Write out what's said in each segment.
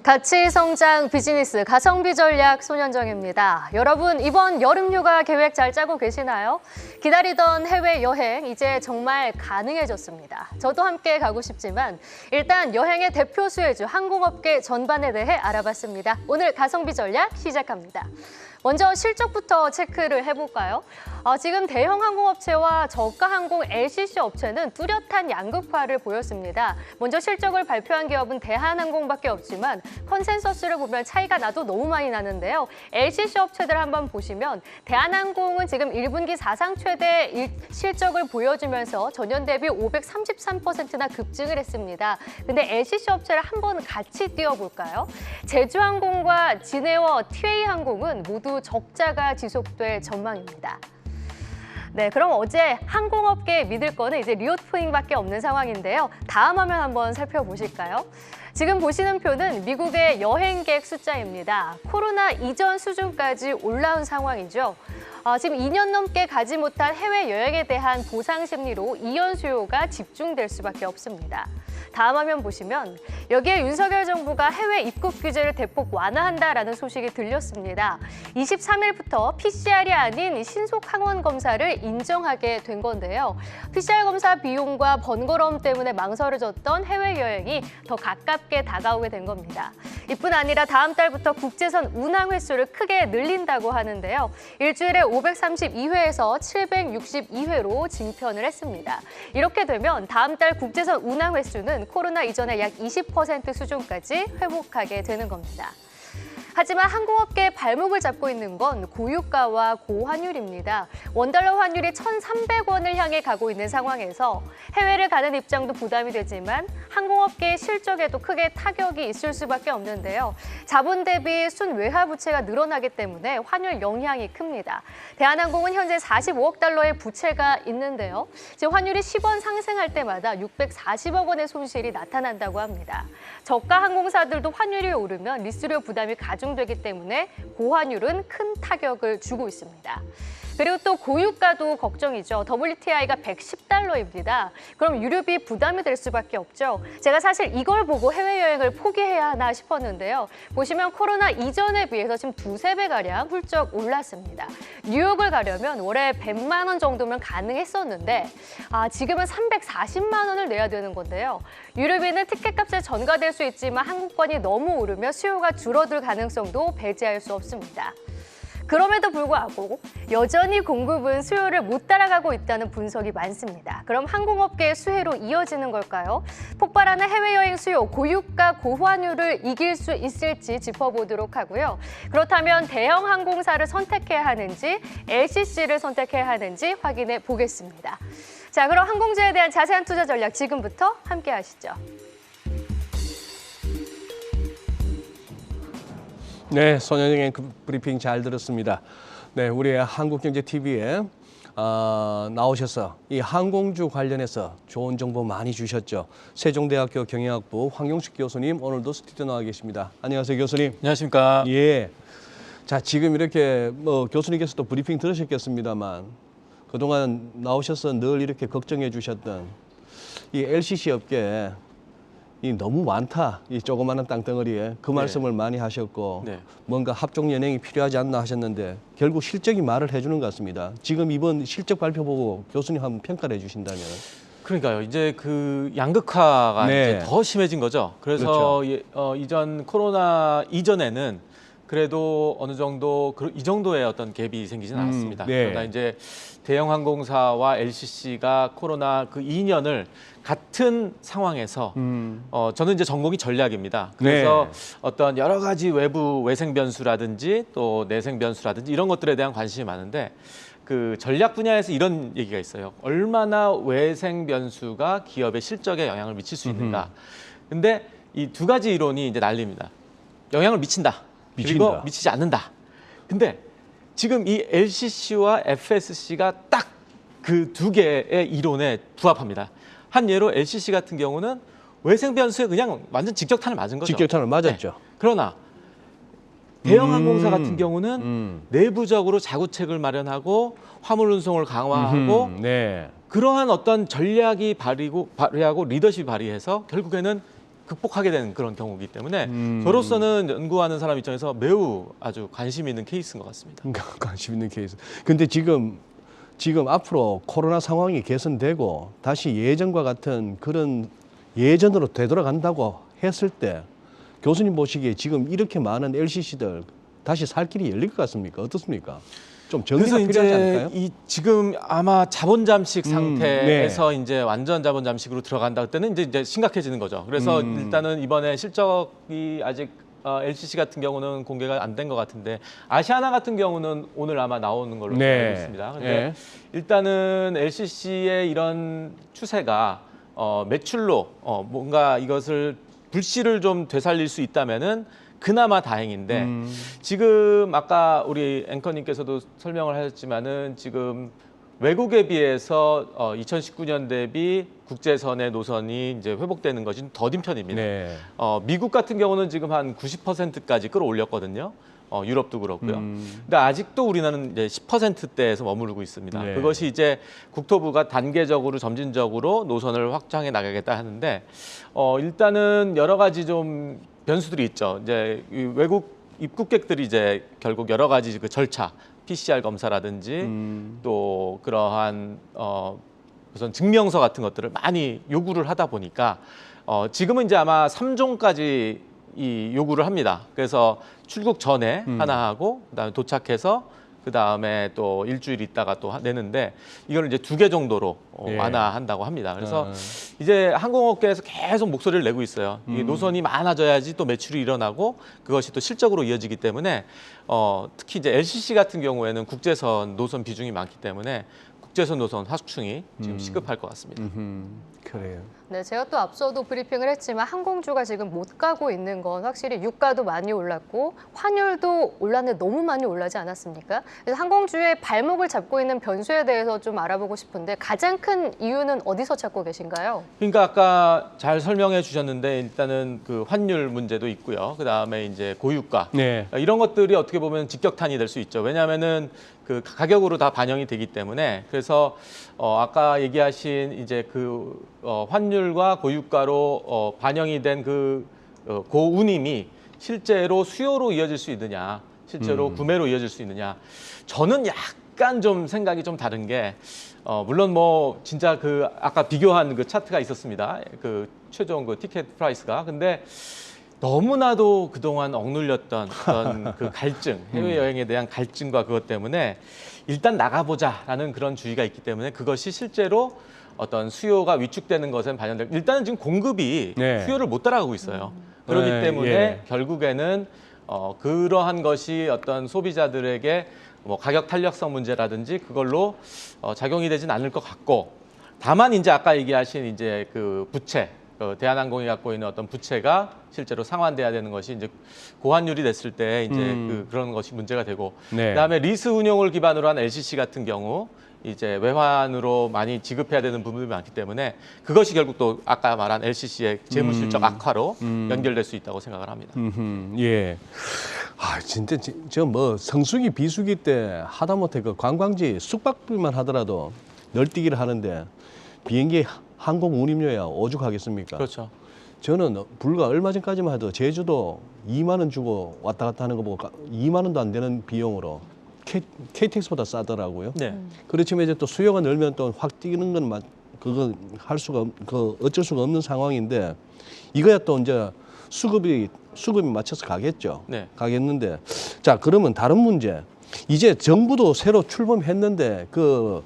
가치 성장 비즈니스 가성비 전략 손현정입니다. 여러분 이번 여름휴가 계획 잘 짜고 계시나요? 기다리던 해외여행 이제 정말 가능해졌습니다. 저도 함께 가고 싶지만 일단 여행의 대표 수혜주 항공업계 전반에 대해 알아봤습니다. 오늘 가성비 전략 시작합니다. 먼저 실적부터 체크를 해볼까요? 지금 대형 항공업체와 저가 항공 LCC 업체는 뚜렷한 양극화를 보였습니다. 먼저 실적을 발표한 기업은 대한항공밖에 없지만 컨센서스를 보면 차이가 나도 너무 많이 나는데요. LCC 업체들 한번 보시면 대한항공은 지금 1분기 사상 최대 실적을 보여주면서 전년 대비 533%나 급증을 했습니다. 근데 LCC 업체를 한번 같이 띄워볼까요? 제주항공과 진에어 TA항공은 모두 적자가 지속될 전망입니다. 네, 그럼 어제 항공업계 믿을 거는 이제 리오프닝밖에 없는 상황인데요. 다음 화면 한번 살펴보실까요? 지금 보시는 표는 미국의 여행객 숫자입니다. 코로나 이전 수준까지 올라온 상황이죠. 지금 2년 넘게 가지 못한 해외여행에 대한 보상 심리로 이연 수요가 집중될 수밖에 없습니다. 다음 화면 보시면 여기에 윤석열 정부가 해외 입국 규제를 대폭 완화한다라는 소식이 들렸습니다. 23일부터 PCR이 아닌 신속 항원 검사를 인정하게 된 건데요. PCR 검사 비용과 번거로움 때문에 망설여졌던 해외여행이 더 가깝게 다가오게 된 겁니다. 이뿐 아니라 다음 달부터 국제선 운항 횟수를 크게 늘린다고 하는데요. 일주일에 532회에서 762회로 증편을 했습니다. 이렇게 되면 다음 달 국제선 운항 횟수는 코로나 이전의 약 20% 수준까지 회복하게 되는 겁니다. 하지만 항공업계의 발목을 잡고 있는 건 고유가와 고환율입니다. 원달러 환율이 1,300원을 향해 가고 있는 상황에서 해외를 가는 입장도 부담이 되지만 항공업계의 실적에도 크게 타격이 있을 수밖에 없는데요. 자본 대비 순외화 부채가 늘어나기 때문에 환율 영향이 큽니다. 대한항공은 현재 45억 달러의 부채가 있는데요. 지금 환율이 10원 상승할 때마다 640억 원의 손실이 나타난다고 합니다. 저가 항공사들도 환율이 오르면 리스료 부담이 가중되기 때문에 고환율은 큰 타격을 주고 있습니다. 그리고 또 고유가도 걱정이죠. WTI가 110달러입니다. 그럼 유류비 부담이 될 수밖에 없죠. 제가 사실 이걸 보고 해외여행을 포기해야 하나 싶었는데요. 보시면 코로나 이전에 비해서 지금 2~3배가량 훌쩍 올랐습니다. 뉴욕을 가려면 월에 100만 원 정도면 가능했었는데 지금은 340만 원을 내야 되는 건데요. 유류비는 티켓값에 전가될 수 있지만 항공권이 너무 오르면 수요가 줄어들 가능성도 배제할 수 없습니다. 그럼에도 불구하고 여전히 공급은 수요를 못 따라가고 있다는 분석이 많습니다. 그럼 항공업계의 수혜로 이어지는 걸까요? 폭발하는 해외여행 수요, 고유가, 고환율을 이길 수 있을지 짚어보도록 하고요. 그렇다면 대형 항공사를 선택해야 하는지 LCC를 선택해야 하는지 확인해 보겠습니다. 자, 그럼 항공주에 대한 자세한 투자 전략 지금부터 함께 하시죠. 네, 손현정의 브리핑 잘 들었습니다. 네, 우리 한국경제TV에 나오셔서 이 항공주 관련해서 좋은 정보 많이 주셨죠. 세종대학교 경영학부 황용식 교수님 오늘도 스튜디오 나와 계십니다. 안녕하세요, 교수님. 안녕하십니까. 예. 자, 지금 이렇게 교수님께서도 브리핑 들으셨겠습니다만 그동안 나오셔서 늘 이렇게 걱정해 주셨던 이 LCC 업계 이 너무 많다. 이 조그마한 땅덩어리에 그 말씀을 많이 하셨고 뭔가 합종 연행이 필요하지 않나 하셨는데 결국 실적이 말을 해주는 것 같습니다. 지금 이번 실적 발표 보고 교수님 한번 평가를 해주신다면. 그러니까요. 이제 그 양극화가 이제 더 심해진 거죠. 그래서 그렇죠. 이전 코로나 이전에는 그래도 어느 정도 이 정도의 어떤 갭이 생기지는 않았습니다. 그러나 이제 대형 항공사와 LCC가 코로나 그 2년을 같은 상황에서 저는 이제 전공이 전략입니다. 그래서 어떤 여러 가지 외부 외생 변수라든지 또 내생 변수라든지 이런 것들에 대한 관심이 많은데 그 전략 분야에서 이런 얘기가 있어요. 얼마나 외생 변수가 기업의 실적에 영향을 미칠 수 있는가. 근데 이 두 가지 이론이 이제 난립니다. 영향을 미친다. 그리고 미치지 않는다. 근데 지금 이 LCC와 FSC가 딱 그 두 개의 이론에 부합합니다. 한 예로 LCC 같은 경우는 외생 변수에 그냥 완전 직격탄을 맞은 거죠. 직격탄을 맞았죠. 그러나 대형 항공사 같은 경우는 내부적으로 자구책을 마련하고 화물 운송을 강화하고 그러한 어떤 전략이 발휘하고 리더십이 발휘해서 결국에는 극복하게 되는 그런 경우이기 때문에 저로서는 연구하는 사람 입장에서 매우 아주 관심 있는 케이스인 것 같습니다. 관심 있는 케이스. 근데 지금 앞으로 코로나 상황이 개선되고 다시 예전과 같은 그런 예전으로 되돌아간다고 했을 때 교수님 보시기에 지금 이렇게 많은 LCC들 다시 살 길이 열릴 것 같습니까? 어떻습니까? 좀 정리가 그래서 필요하지 이제 않을까요? 이 지금 아마 자본 잠식 상태에서 네. 이제 완전 자본 잠식으로 들어간다 그때는 이제 심각해지는 거죠. 그래서 일단은 이번에 실적이 아직 LCC 같은 경우는 공개가 안 된 것 같은데 아시아나 같은 경우는 오늘 아마 나오는 걸로 네. 알고 있습니다. 근데 네. 일단은 LCC의 이런 추세가 매출로 뭔가 이것을 불씨를 좀 되살릴 수 있다면은 그나마 다행인데 지금 아까 우리 앵커님께서도 설명을 하셨지만은 지금 외국에 비해서 2019년 대비 국제선의 노선이 이제 회복되는 것이 더딘 편입니다. 네. 미국 같은 경우는 지금 한 90%까지 끌어올렸거든요. 유럽도 그렇고요. 근데 아직도 우리나라는 이제 10%대에서 머무르고 있습니다. 네. 그것이 이제 국토부가 단계적으로 점진적으로 노선을 확장해 나가겠다 하는데 일단은 여러 가지 좀 변수들이 있죠. 이제 이 외국 입국객들이 이제 결국 여러 가지 그 절차, PCR 검사라든지 또 그러한 우선 증명서 같은 것들을 많이 요구를 하다 보니까 지금은 이제 아마 3종까지 이 요구를 합니다. 그래서 출국 전에 하나 하고 그다음에 도착해서 그다음에 또 일주일 있다가 또 내는데 이걸 이제 2개 정도로 예. 완화한다고 합니다. 그래서 이제 항공업계에서 계속 목소리를 내고 있어요. 이 노선이 많아져야지 또 매출이 일어나고 그것이 또 실적으로 이어지기 때문에 특히 이제 LCC 같은 경우에는 국제선 노선 비중이 많기 때문에 국제선 노선 확충이 지금 시급할 것 같습니다. 그래요. 네, 제가 또 앞서도 브리핑을 했지만 항공주가 지금 못 가고 있는 건 확실히 유가도 많이 올랐고 환율도 올랐는데 너무 많이 올라지 않았습니까? 그래서 항공주의 발목을 잡고 있는 변수에 대해서 좀 알아보고 싶은데 가장 큰 이유는 어디서 찾고 계신가요? 그러니까 아까 잘 설명해 주셨는데 일단은 그 환율 문제도 있고요. 그다음에 이제 고유가 네. 이런 것들이 어떻게 보면 직격탄이 될 수 있죠. 왜냐하면은 그 가격으로 다 반영이 되기 때문에 그래서 아까 얘기하신 이제 그 환율과 고유가로 반영이 된 그 고운임이 실제로 수요로 이어질 수 있느냐, 실제로 구매로 이어질 수 있느냐. 저는 약간 좀 생각이 좀 다른 게 물론 뭐 진짜 그 아까 비교한 그 차트가 있었습니다. 그 최종 그 티켓 프라이스가 근데 너무나도 그동안 억눌렸던 어떤 그 갈증, 해외여행에 대한 갈증과 그것 때문에 일단 나가보자라는 그런 주의가 있기 때문에 그것이 실제로 어떤 수요가 위축되는 것에 반영될 일단은 지금 공급이 네. 수요를 못 따라가고 있어요. 그렇기 네, 때문에 예. 결국에는 그러한 것이 어떤 소비자들에게 뭐 가격 탄력성 문제라든지 그걸로 작용이 되진 않을 것 같고 다만 이제 아까 얘기하신 이제 그 부채 대한항공이 갖고 있는 어떤 부채가 실제로 상환돼야 되는 것이 이제 고환율이 됐을 때 이제 그런 것이 문제가 되고 네. 그다음에 리스 운용을 기반으로 한 LCC 같은 경우 이제 외환으로 많이 지급해야 되는 부분이 많기 때문에 그것이 결국 또 아까 말한 LCC의 재무 실적 악화로 연결될 수 있다고 생각을 합니다. 예. 아, 진짜 저 뭐 성수기 비수기 때 하다못해 그 관광지 숙박비만 하더라도 널뛰기를 하는데 비행기 항공 운임료야 오죽하겠습니까? 그렇죠. 저는 불과 얼마 전까지만 해도 제주도 2만 원 주고 왔다 갔다 하는 거 보고 2만 원도 안 되는 비용으로 KTX보다 싸더라고요. 네. 그렇지만 이제 또 수요가 늘면 또 확 뛰는 건 그거 할 수가 그 어쩔 수가 없는 상황인데 이거야 또 이제 수급이 맞춰서 가겠죠. 네. 가겠는데 자 그러면 다른 문제 이제 정부도 새로 출범했는데 그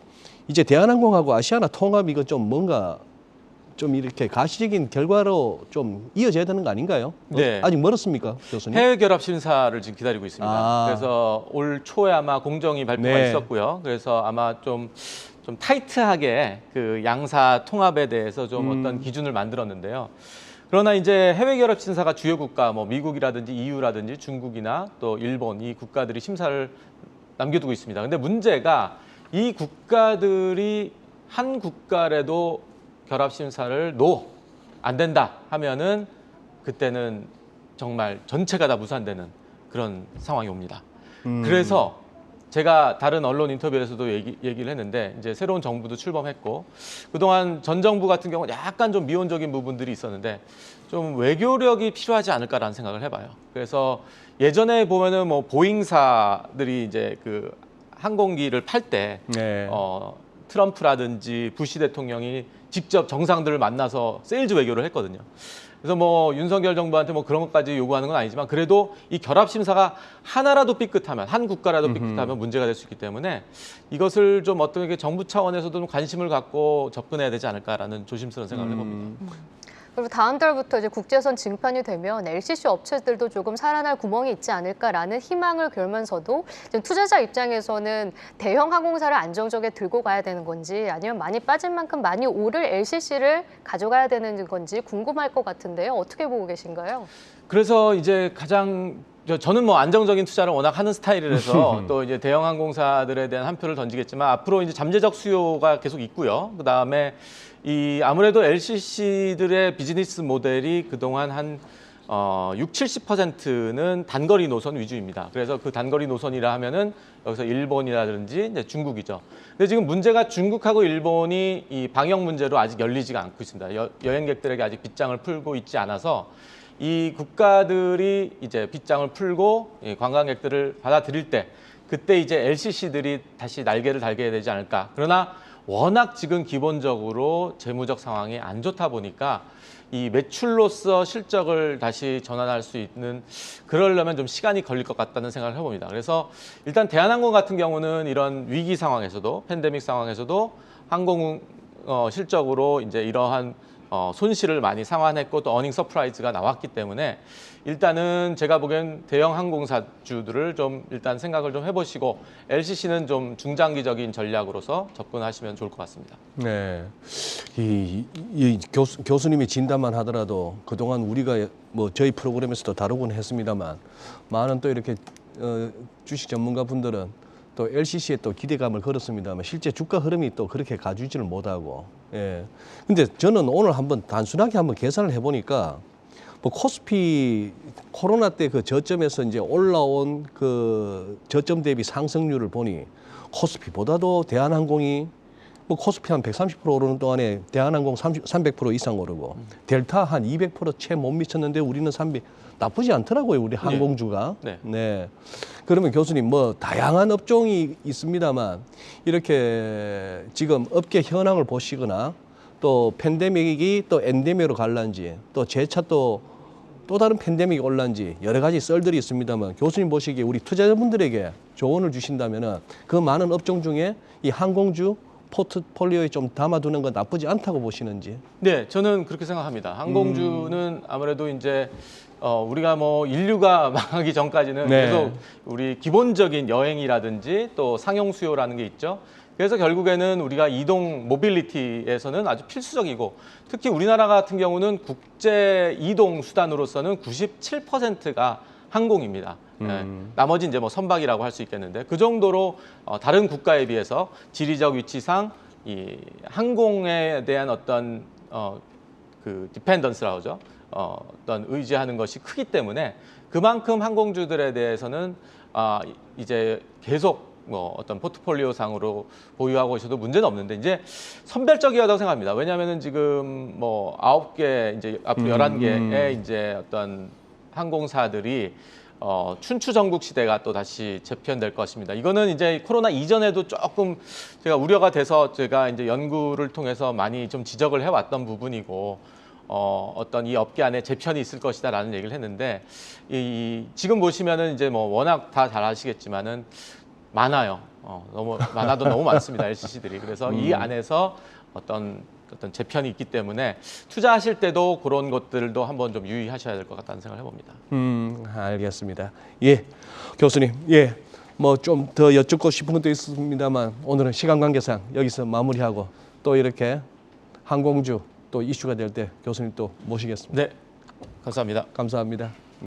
이제 대한항공하고 아시아나 통합 이거 좀 뭔가 좀 이렇게 가시적인 결과로 좀 이어져야 되는 거 아닌가요? 네. 아직 멀었습니까, 교수님? 해외 결합 심사를 지금 기다리고 있습니다. 아. 그래서 올 초에 아마 공정위 발표가 네. 있었고요. 그래서 아마 좀 타이트하게 그 양사 통합에 대해서 좀 어떤 기준을 만들었는데요. 그러나 이제 해외 결합 심사가 주요 국가 뭐 미국이라든지 EU라든지 중국이나 또 일본 이 국가들이 심사를 남겨두고 있습니다. 근데 문제가 이 국가들이 한 국가라도 결합 심사를 안 된다 하면은 그때는 정말 전체가 다 무산되는 그런 상황이 옵니다. 그래서 제가 다른 언론 인터뷰에서도 얘기를 했는데 이제 새로운 정부도 출범했고 그동안 전 정부 같은 경우는 약간 좀 미온적인 부분들이 있었는데 좀 외교력이 필요하지 않을까라는 생각을 해봐요. 그래서 예전에 보면은 뭐 보잉사들이 이제 그 항공기를 팔 때 네. 트럼프라든지 부시 대통령이 직접 정상들을 만나서 세일즈 외교를 했거든요. 그래서 뭐 윤석열 정부한테 뭐 그런 것까지 요구하는 건 아니지만 그래도 이 결합 심사가 하나라도 삐끗하면 한 국가라도 삐끗하면 문제가 될 수 있기 때문에 이것을 좀 어떻게 정부 차원에서도 좀 관심을 갖고 접근해야 되지 않을까라는 조심스러운 생각을 해봅니다. 그리고 다음 달부터 이제 국제선 증판이 되면 LCC 업체들도 조금 살아날 구멍이 있지 않을까라는 희망을 걸면서도 지금 투자자 입장에서는 대형 항공사를 안정적에 들고 가야 되는 건지 아니면 많이 빠진 만큼 많이 오를 LCC를 가져가야 되는 건지 궁금할 것 같은데요. 어떻게 보고 계신가요? 그래서 이제 가장 저는 뭐 안정적인 투자를 워낙 하는 스타일이라서 또 이제 대형 항공사들에 대한 한 표를 던지겠지만 앞으로 이제 잠재적 수요가 계속 있고요. 그다음에 이 아무래도 LCC들의 비즈니스 모델이 그동안 한 60~70%는 단거리 노선 위주입니다. 그래서 그 단거리 노선이라 하면은 여기서 일본이라든지 이제 중국이죠. 근데 지금 문제가 중국하고 일본이 이 방역 문제로 아직 열리지가 않고 있습니다. 여행객들에게 아직 빗장을 풀고 있지 않아서 이 국가들이 이제 빗장을 풀고 관광객들을 받아들일 때 그때 이제 LCC들이 다시 날개를 달게 되지 않을까. 그러나 워낙 지금 기본적으로 재무적 상황이 안 좋다 보니까 이 매출로서 실적을 다시 전환할 수 있는 그러려면 좀 시간이 걸릴 것 같다는 생각을 해봅니다. 그래서 일단 대한항공 같은 경우는 이런 위기 상황에서도 팬데믹 상황에서도 항공 실적으로 이제 이러한 손실을 많이 상환했고 또 어닝 서프라이즈가 나왔기 때문에 일단은 제가 보기엔 대형 항공사주들을 좀 일단 생각을 좀 해보시고 LCC는 좀 중장기적인 전략으로서 접근하시면 좋을 것 같습니다. 네, 이 교수님이 진단만 하더라도 그동안 우리가 뭐 저희 프로그램에서도 다루곤 했습니다만 많은 또 이렇게 주식 전문가 분들은 또 LCC에 또 기대감을 걸었습니다만 실제 주가 흐름이 또 그렇게 가주지를 못하고, 예. 근데 저는 오늘 한번 단순하게 한번 계산을 해보니까 뭐 코스피 코로나 때 그 저점에서 이제 올라온 그 저점 대비 상승률을 보니 코스피보다도 대한항공이 뭐 코스피 한 130% 오르는 동안에 대한항공 300% 이상 오르고 델타 한 200% 채 못 미쳤는데 우리는 300 나쁘지 않더라고요, 우리 항공주가. 네. 네. 그러면 교수님 뭐 다양한 업종이 있습니다만 이렇게 지금 업계 현황을 보시거나 또 팬데믹이 또 엔데믹으로 갈란지 또 재차 또 다른 팬데믹이 올란지 여러 가지 썰들이 있습니다만 교수님 보시기에 우리 투자자분들에게 조언을 주신다면은 그 많은 업종 중에 이 항공주 포트폴리오에 좀 담아두는 건 나쁘지 않다고 보시는지? 네, 저는 그렇게 생각합니다. 항공주는 아무래도 이제 우리가 뭐 인류가 망하기 전까지는 네. 계속 우리 기본적인 여행이라든지 또 상용 수요라는 게 있죠. 그래서 결국에는 우리가 이동 모빌리티에서는 아주 필수적이고 특히 우리나라 같은 경우는 국제 이동 수단으로서는 97%가 항공입니다. 나머지 이제 뭐 선박이라고 할 수 있겠는데 그 정도로 다른 국가에 비해서 지리적 위치상 이 항공에 대한 어떤 그 디펜던스라고 하죠. 어떤 의지하는 것이 크기 때문에 그만큼 항공주들에 대해서는 이제 계속 뭐 어떤 포트폴리오 상으로 보유하고 있어도 문제는 없는데 이제 선별적이하다고 생각합니다. 왜냐하면은 지금 뭐 9개 이제 앞으로 11개의 이제 어떤 항공사들이 춘추 전국 시대가 또 다시 재편될 것입니다. 이거는 이제 코로나 이전에도 조금 제가 우려가 돼서 제가 이제 연구를 통해서 많이 좀 지적을 해왔던 부분이고 어떤 이 업계 안에 재편이 있을 것이다라는 얘기를 했는데 지금 보시면은 이제 뭐 워낙 다 잘 아시겠지만은 많아요. 너무 많아도 너무 많습니다. LCC들이. 그래서 이 안에서 어떤 재편이 있기 때문에 투자하실 때도 그런 것들도 한번 좀 유의하셔야 될 것 같다는 생각을 해봅니다. 알겠습니다. 예, 교수님, 예, 뭐 좀 더 여쭙고 싶은 것도 있습니다만 오늘은 시간 관계상 여기서 마무리하고 또 이렇게 항공주 또 이슈가 될 때 교수님 또 모시겠습니다. 네, 감사합니다. 감사합니다.